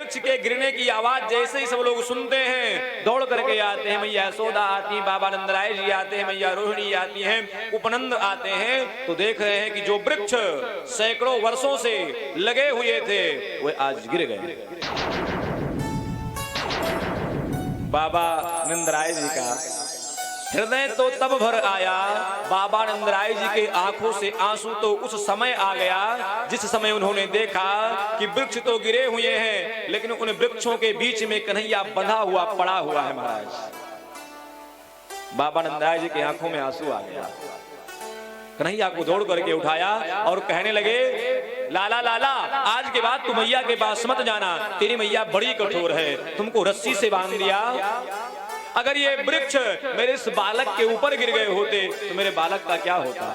वृक्ष के गिरने की आवाज जैसे ही सब लोग सुनते हैं, दौड़ करके आते हैं। मैया यशोदा आती है, बाबा नंदराय जी आते हैं, मैया रोहिणी आती हैं, उपनंद आते हैं, तो देख रहे हैं कि जो वृक्ष सैकड़ों वर्षों से लगे हुए थे वे आज गिर गए। बाबा नंदराय जी का हृदय तो तब भर आया, बाबा नंदराय जी के आंखों से आंसू तो उस समय आ गया जिस समय उन्होंने देखा कि वृक्ष तो गिरे हुए हैं, लेकिन उन वृक्षों के बीच में कन्हैया बंधा हुआ पड़ा हुआ है। महाराज बाबा नंदराय जी के आंखों में आंसू आ गया। कन्हैया को दौड़ करके उठाया और कहने लगे, लाला लाला, आज के बाद तू मैया के पास मत जाना, तेरी मैया बड़ी कठोर है, तुमको रस्सी से बांध दिया। अगर ये वृक्ष मेरे इस बालक के ऊपर गिर गए होते तो मेरे बालक का क्या होता।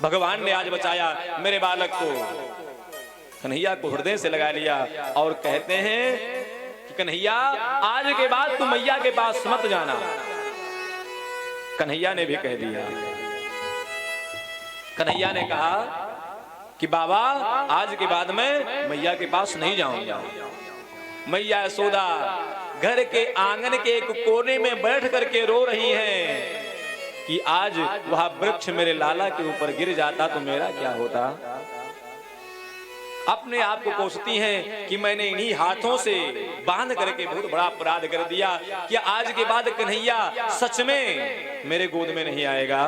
भगवान ने आज बचाया मेरे बालक को। कन्हैया को हृदय से लगा लिया और कहते हैं कि कन्हैया, आज के बाद तू मैया के पास मत जाना। कन्हैया ने भी कह दिया। कन्हैया ने कहा कि बाबा, आज के बाद मैं मैया के पास नहीं जाऊंगा। मैया यशोदा घर के आंगन के एक कोने में बैठ करके रो रही हैं कि आज वह वृक्ष मेरे लाला के ऊपर गिर जाता तो मेरा क्या होता। अपने आप को कोसती हैं कि मैंने इन्हीं हाथों से बांध करके बहुत बड़ा अपराध कर दिया कि आज के बाद कन्हैया सच में मेरे गोद में नहीं आएगा,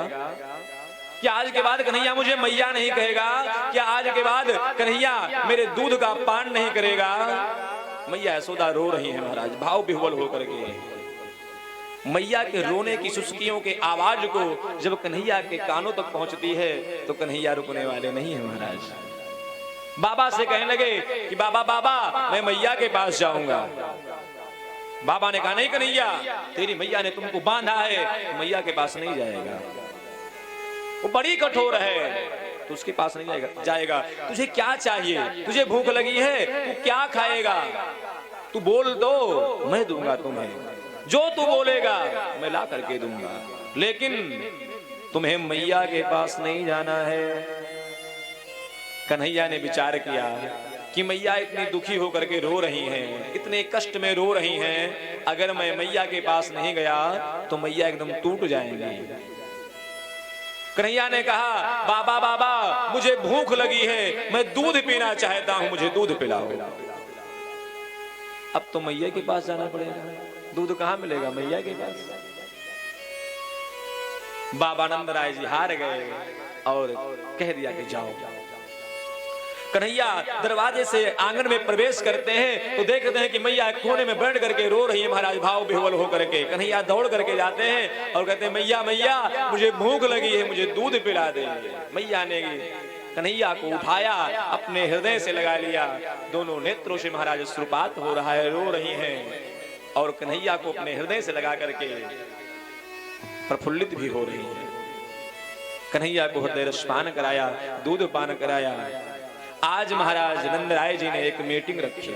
कि आज के बाद कन्हैया मुझे मैया नहीं कहेगा, कि आज के बाद कन्हैया मेरे दूध का पान नहीं करेगा। मैया यशोदा रो रही है महाराज, भाव विह्वल होकर के। मैया के रोने की सुस्तियों के आवाज को जब कन्हैया के कानों तक पहुंचती है तो कन्हैया रुकने वाले नहीं है महाराज। बाबा से कहने लगे कि बाबा बाबा, मैं मैया के पास जाऊंगा। बाबा ने कहा, नहीं कन्हैया, तेरी मैया ने तुमको बांधा है, मैया के पास नहीं जाएगा, वो बड़ी कठोर है, तो उसके पास नहीं जाएगा। तुझे क्या चाहिए? तुझे भूख लगी है, तू क्या खाएगा? तू बोल दो, मैं दूंगा तुम्हें, जो तू बोलेगा मैं ला करके दूंगा, लेकिन तुम्हें मैया के पास नहीं जाना है। कन्हैया ने विचार किया कि मैया इतनी दुखी होकर के रो रही हैं, इतने कष्ट में रो रही हैं, अगर मैं मैया के पास नहीं गया तो मैया एकदम टूट जाएंगी। कन्हैया ने कहा, बाबा बाबा, मुझे भूख लगी है, मैं दूध पीना चाहता हूं, मुझे दूध पिलाओ। अब तो मैया के पास जाना पड़ेगा, दूध कहां मिलेगा मैया के पास। बाबा नंदराय जी हार गए और कह दिया कि जाओ। कन्हैया दरवाजे से आंगन में प्रवेश करते हैं तो देखते हैं कि मैया कोने में बैठ करके रो रही है महाराज, भाव विह्वल होकर के। कन्हैया दौड़ करके जाते हैं और कहते हैं, मैया मैया, मुझे भूख लगी है, मुझे दूध पिला दे। मैया ने कन्हैया को उठाया, अपने हृदय से लगा लिया, दोनों नेत्रों से महाराज अश्रुपात हो रहा है, रो रही हैं, और कन्हैया को अपने हृदय से लगा करके प्रफुल्लित भी हो रही है। कन्हैया को हृदय रस पान कराया, दूध पान कराया। आज महाराज नंदराय जी ने एक मीटिंग रखी,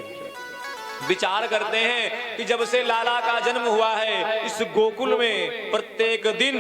विचार करते हैं कि जब से लाला का जन्म हुआ है इस गोकुल में प्रत्येक दिन